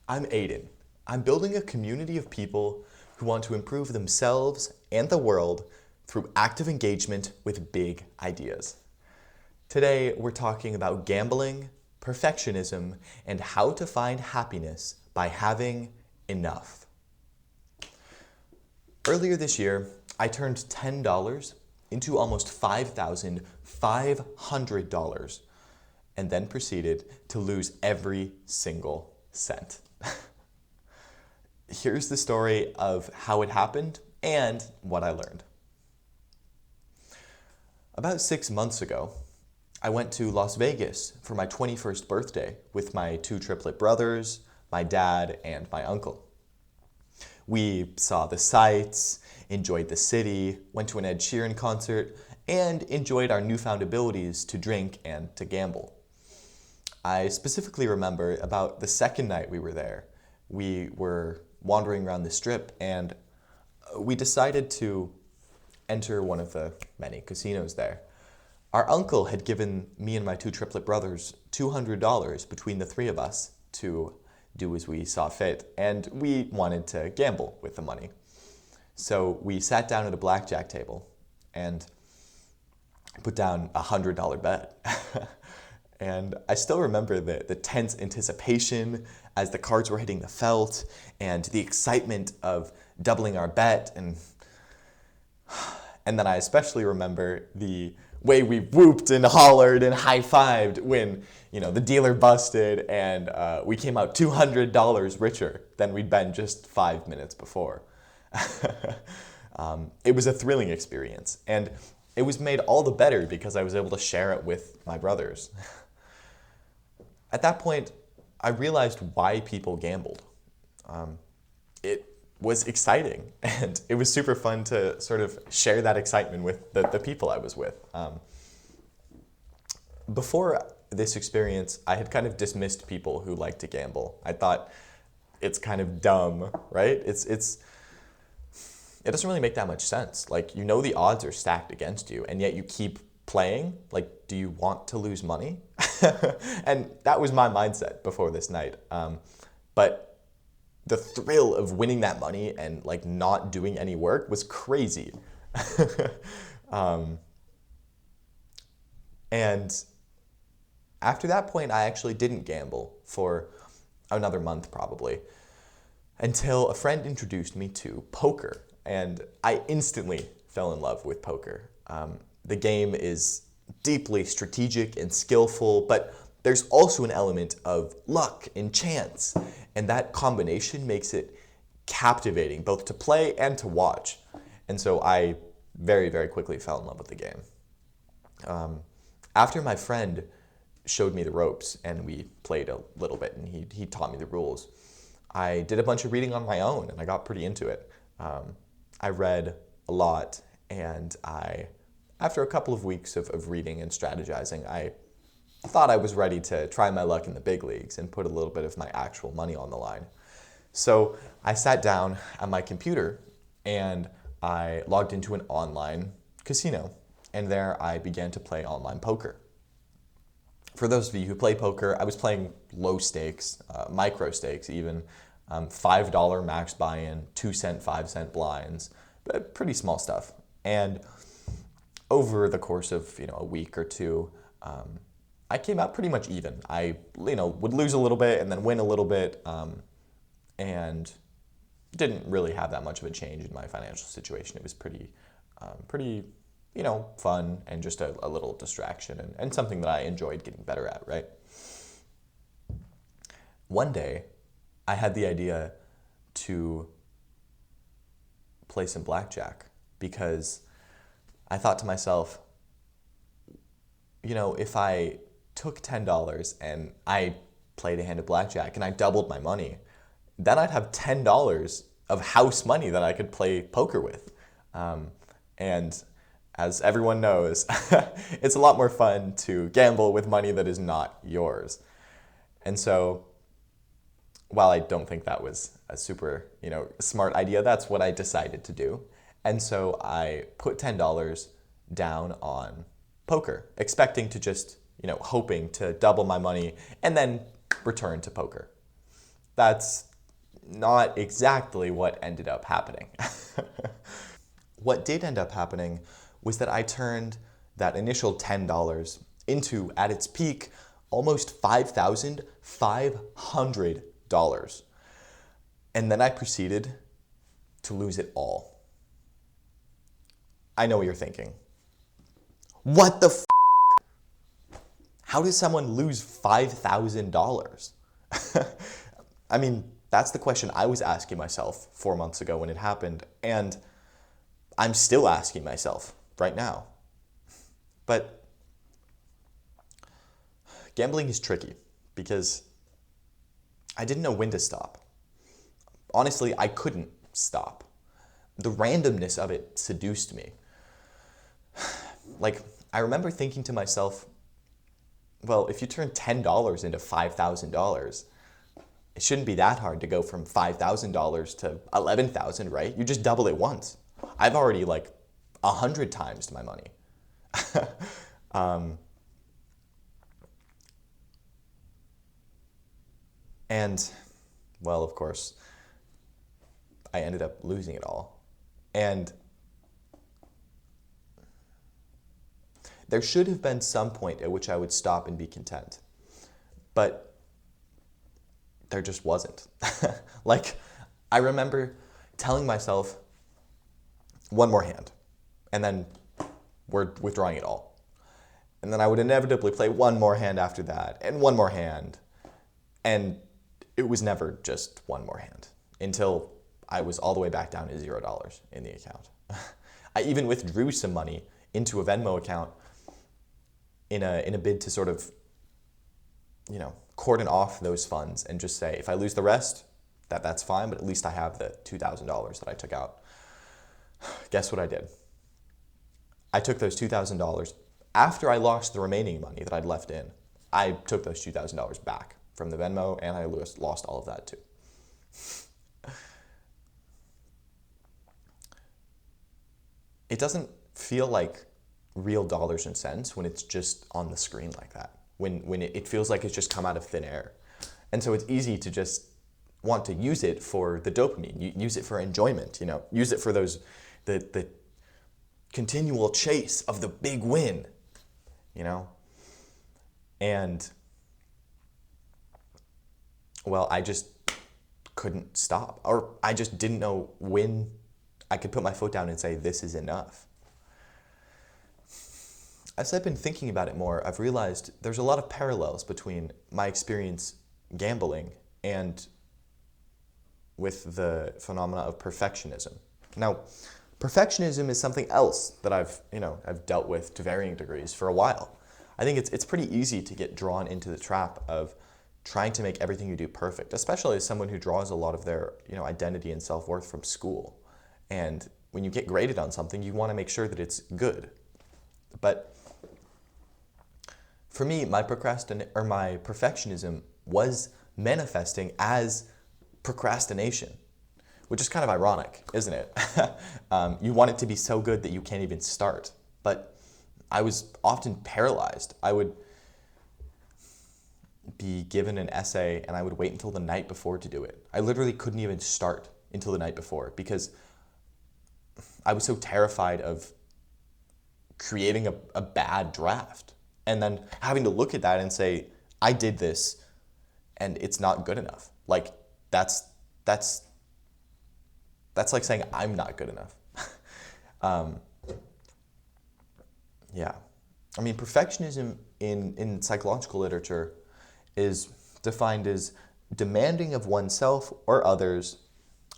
I'm Aiden. I'm building a community of people who want to improve themselves and the world through active engagement with big ideas. Today, we're talking about gambling, perfectionism, and how to find happiness by having enough. Earlier this year, I turned $10 into almost $5,500 and then proceeded to lose every single cent. Here's the story of how it happened and what I learned. About 6 months ago, I went to Las Vegas for my 21st birthday with my two triplet brothers, my dad, and my uncle. We saw the sights, enjoyed the city, went to an Ed Sheeran concert, and enjoyed our newfound abilities to drink and to gamble. I specifically remember about the second night we were there. We were wandering around the strip and we decided to enter one of the many casinos there. Our uncle had given me and my two triplet brothers $200 between the three of us to do as we saw fit, and we wanted to gamble with the money. So we sat down at a blackjack table and put down a $100 bet. And I still remember the tense anticipation as the cards were hitting the felt and the excitement of doubling our bet. And then I especially remember the way we whooped and hollered and high-fived when, the dealer busted and we came out $200 richer than we'd been just 5 minutes before. It was a thrilling experience, and it was made all the better because I was able to share it with my brothers. At that point, I realized why people gambled. It was exciting, and it was super fun to sort of share that excitement with the people I was with. Before this experience, I had kind of dismissed people who like to gamble. I thought it's kind of dumb, right? It doesn't really make that much sense. Like, the odds are stacked against you, and yet you keep playing. Like, do you want to lose money? And that was my mindset before this night. But the thrill of winning that money and not doing any work was crazy. And after that point, I actually didn't gamble for another month probably, until a friend introduced me to poker, and I instantly fell in love with poker. The game is deeply strategic and skillful, but there's also an element of luck and chance, and that combination makes it captivating both to play and to watch. And so I very, very quickly fell in love with the game. After my friend showed me the ropes and we played a little bit and he taught me the rules, I did a bunch of reading on my own and I got pretty into it. I read a lot, and after a couple of weeks of reading and strategizing, I thought I was ready to try my luck in the big leagues and put a little bit of my actual money on the line. So I sat down at my computer and I logged into an online casino, and there I began to play online poker. For those of you who play poker, I was playing low stakes, micro stakes even, $5 max buy-in, 2-cent, 5-cent blinds, but pretty small stuff. And over the course of a week or two, I came out pretty much even. I would lose a little bit and then win a little bit, and didn't really have that much of a change in my financial situation. It was pretty fun and just a little distraction and something that I enjoyed getting better at, right? One day, I had the idea to play some blackjack because I thought to myself, if I took $10 and I played a hand of blackjack and I doubled my money, then I'd have $10 of house money that I could play poker with. And as everyone knows, it's a lot more fun to gamble with money that is not yours. And so, while I don't think that was a super, smart idea, that's what I decided to do. And so I put $10 down on poker, expecting to just, hoping to double my money and then return to poker. That's not exactly what ended up happening. What did end up happening was that I turned that initial $10 into, at its peak, almost $5,500. And then I proceeded to lose it all. I know what you're thinking. What the f***? How does someone lose $5,000? I mean, that's the question I was asking myself 4 months ago when it happened, and I'm still asking myself right now. But gambling is tricky because I didn't know when to stop. Honestly, I couldn't stop. The randomness of it seduced me. Like, I remember thinking to myself, well, if you turn $10 into $5,000, it shouldn't be that hard to go from $5,000 to $11,000, right? You just double it once. I've already 100 times my money. And, well, of course, I ended up losing it all. And there should have been some point at which I would stop and be content. But there just wasn't. I remember telling myself, one more hand, and then we're withdrawing it all. And then I would inevitably play one more hand after that, and one more hand. And it was never just one more hand until I was all the way back down to $0 in the account. I even withdrew some money into a Venmo account in a bid to sort of, cordon off those funds and just say, if I lose the rest, that's fine, but at least I have the $2,000 that I took out. Guess what I did? I took those $2,000 after I lost the remaining money that I'd left in. I took those $2,000 back from the Venmo, and I lost all of that too. It doesn't feel like real dollars and cents when it's just on the screen like that, when it feels like it's just come out of thin air. And so it's easy to just want to use it for the dopamine, use it for enjoyment, use it for the continual chase of the big win, And, well, I just couldn't stop, or I just didn't know when I could put my foot down and say, this is enough. As I've been thinking about it more, I've realized there's a lot of parallels between my experience gambling and with the phenomena of perfectionism. Now, perfectionism is something else that I've dealt with to varying degrees for a while. I think it's pretty easy to get drawn into the trap of trying to make everything you do perfect, especially as someone who draws a lot of their identity and self-worth from school. And when you get graded on something, you want to make sure that it's good. But for me, my perfectionism was manifesting as procrastination, which is kind of ironic, isn't it? You want it to be so good that you can't even start. But I was often paralyzed. I would be given an essay and I would wait until the night before to do it. I literally couldn't even start until the night before because I was so terrified of creating a bad draft and then having to look at that and say, I did this and it's not good enough. That's like saying I'm not good enough. Yeah. I mean, perfectionism in psychological literature is defined as demanding of oneself or others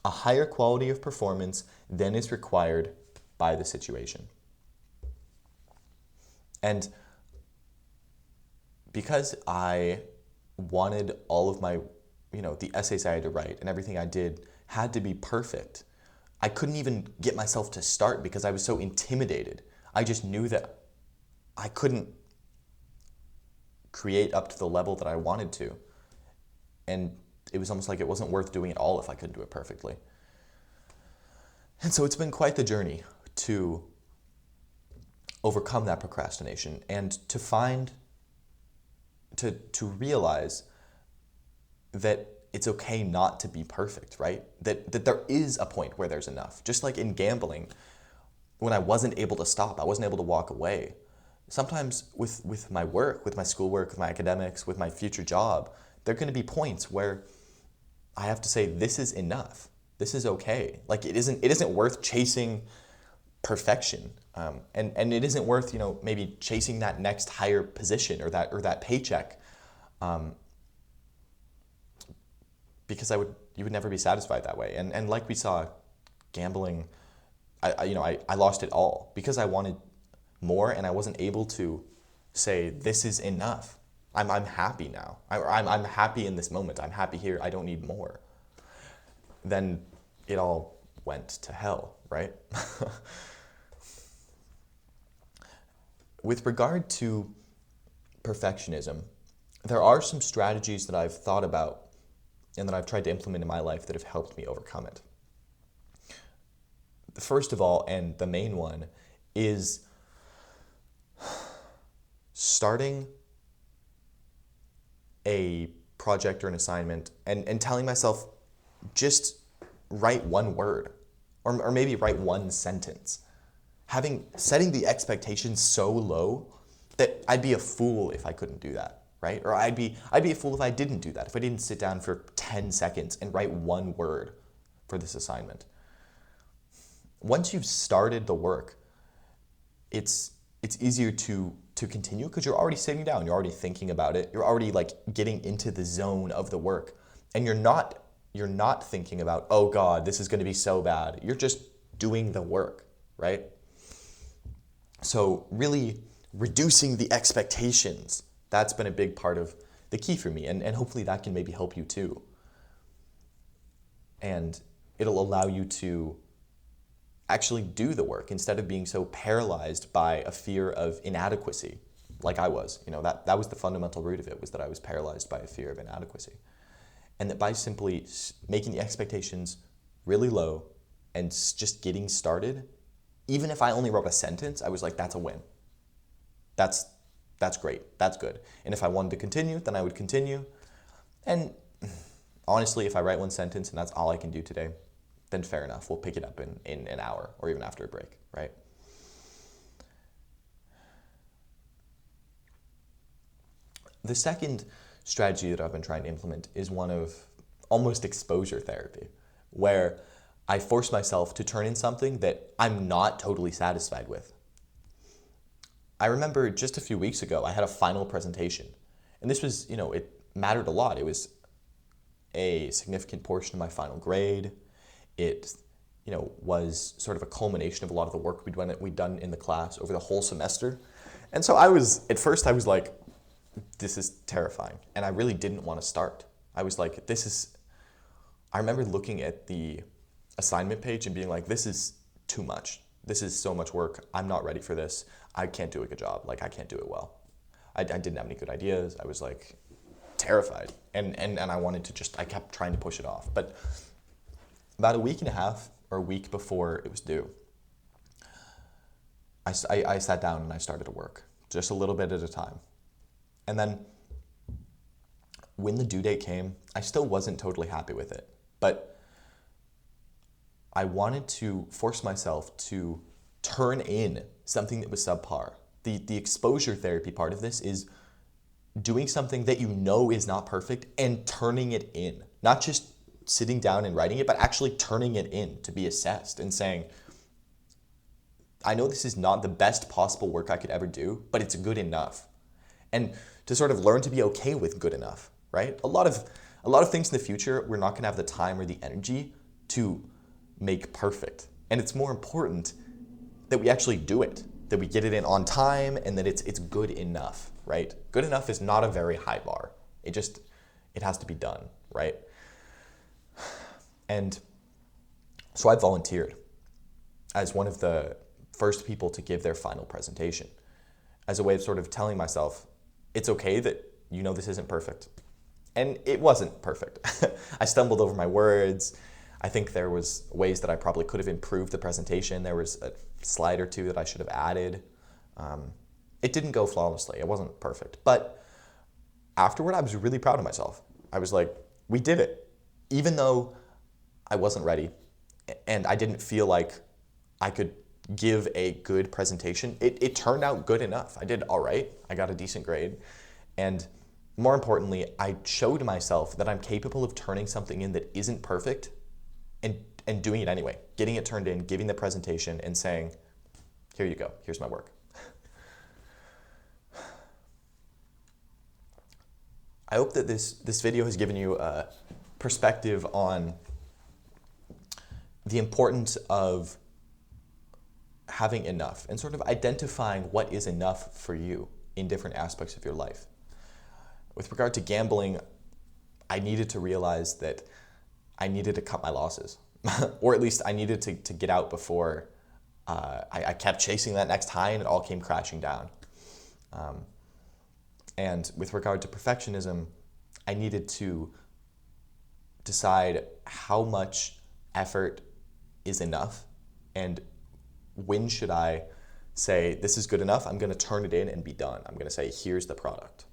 a higher quality of performance than is required by the situation. And because I wanted all of my, the essays I had to write and everything I did had to be perfect, I couldn't even get myself to start because I was so intimidated. I just knew that I couldn't create up to the level that I wanted to. And it was almost like it wasn't worth doing it all if I couldn't do it perfectly. And so it's been quite the journey to overcome that procrastination and to realize that it's okay not to be perfect, right? That there is a point where there's enough. Just like in gambling, when I wasn't able to stop, I wasn't able to walk away. Sometimes with my work, with my schoolwork, with my academics, with my future job, there are going to be points where I have to say, this is enough. This is okay. Like it isn't worth chasing perfection, and it isn't worth maybe chasing that next higher position or that paycheck, because you would never be satisfied that way. And like we saw, gambling, I lost it all because I wanted more and I wasn't able to say this is enough. I'm happy now. I'm happy in this moment. I'm happy here. I don't need more. Then it all went to hell, right? With regard to perfectionism, there are some strategies that I've thought about and that I've tried to implement in my life that have helped me overcome it. First of all, and the main one, is starting a project or an assignment and telling myself, just write one word or maybe write one sentence. Setting the expectations so low that I'd be a fool if I couldn't do that, right? Or I'd be a fool if I didn't do that, if I didn't sit down for 10 seconds and write one word for this assignment. Once you've started the work, it's easier to continue because you're already sitting down, you're already thinking about it, you're already like getting into the zone of the work, and you're not thinking about, oh God, this is going to be so bad. You're just doing the work, right? So really reducing the expectations, that's been a big part of the key for me, and hopefully that can maybe help you too. And it'll allow you to actually do the work instead of being so paralyzed by a fear of inadequacy, like I was. That was the fundamental root of it, was that I was paralyzed by a fear of inadequacy. And that by simply making the expectations really low and just getting started, even if I only wrote a sentence, I was like, that's a win. That's great. That's good. And if I wanted to continue, then I would continue. And honestly, if I write one sentence and that's all I can do today, then fair enough. We'll pick it up in an hour or even after a break, right? The second strategy that I've been trying to implement is one of almost exposure therapy, where I force myself to turn in something that I'm not totally satisfied with. I remember just a few weeks ago, I had a final presentation, and this was, it mattered a lot. It was a significant portion of my final grade. It, was sort of a culmination of a lot of the work we'd done in the class over the whole semester. And so at first I was like, this is terrifying. And I really didn't want to start. I was like, I remember looking at the assignment page and being like, this is too much. This is so much work. I'm not ready for this. I can't do a good job. Like, I can't do it well. I didn't have any good ideas. I was like terrified. And I kept trying to push it off. But about a week and a half or a week before it was due, I sat down and I started to work just a little bit at a time. And then when the due date came, I still wasn't totally happy with it, but I wanted to force myself to turn in something that was subpar. The exposure therapy part of this is doing something that is not perfect and turning it in, not just sitting down and writing it, but actually turning it in to be assessed and saying, I know this is not the best possible work I could ever do, but it's good enough. And to sort of learn to be okay with good enough, right? A lot of things in the future, we're not gonna have the time or the energy to make perfect. And it's more important that we actually do it, that we get it in on time, and that it's good enough, right? Good enough is not a very high bar. It has to be done, right? And so I volunteered as one of the first people to give their final presentation, as a way of sort of telling myself, it's okay that this isn't perfect. And it wasn't perfect. I stumbled over my words. I think there was ways that I probably could have improved the presentation. There was a slide or two that I should have added. It didn't go flawlessly. It wasn't perfect. But afterward, I was really proud of myself. I was like, we did it. Even though I wasn't ready and I didn't feel like I could give a good presentation, it turned out good enough. I did all right. I got a decent grade. And more importantly, I showed myself that I'm capable of turning something in that isn't perfect and doing it anyway, getting it turned in, giving the presentation and saying, here you go, here's my work. I hope that this video has given you a perspective on the importance of having enough and sort of identifying what is enough for you in different aspects of your life. With regard to gambling, I needed to realize that I needed to cut my losses, or at least I needed to get out before I kept chasing that next high and it all came crashing down. And with regard to perfectionism, I needed to decide how much effort is enough and when should I say, this is good enough, I'm going to turn it in and be done. I'm going to say, here's the product.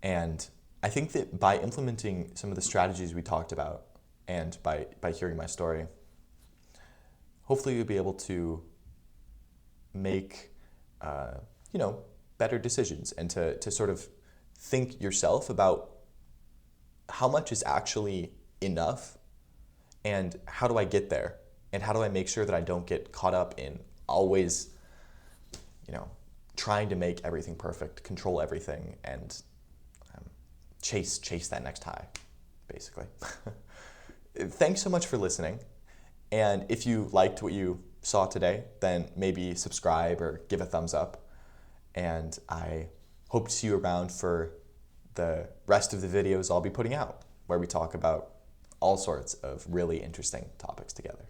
And I think that by implementing some of the strategies we talked about and by hearing my story, hopefully you'll be able to make better decisions and to sort of think yourself about how much is actually enough and how do I get there and how do I make sure that I don't get caught up in always trying to make everything perfect, control everything, and chase that next high, basically. Thanks so much for listening. And if you liked what you saw today, then maybe subscribe or give a thumbs up. And I hope to see you around for the rest of the videos I'll be putting out, where we talk about all sorts of really interesting topics together.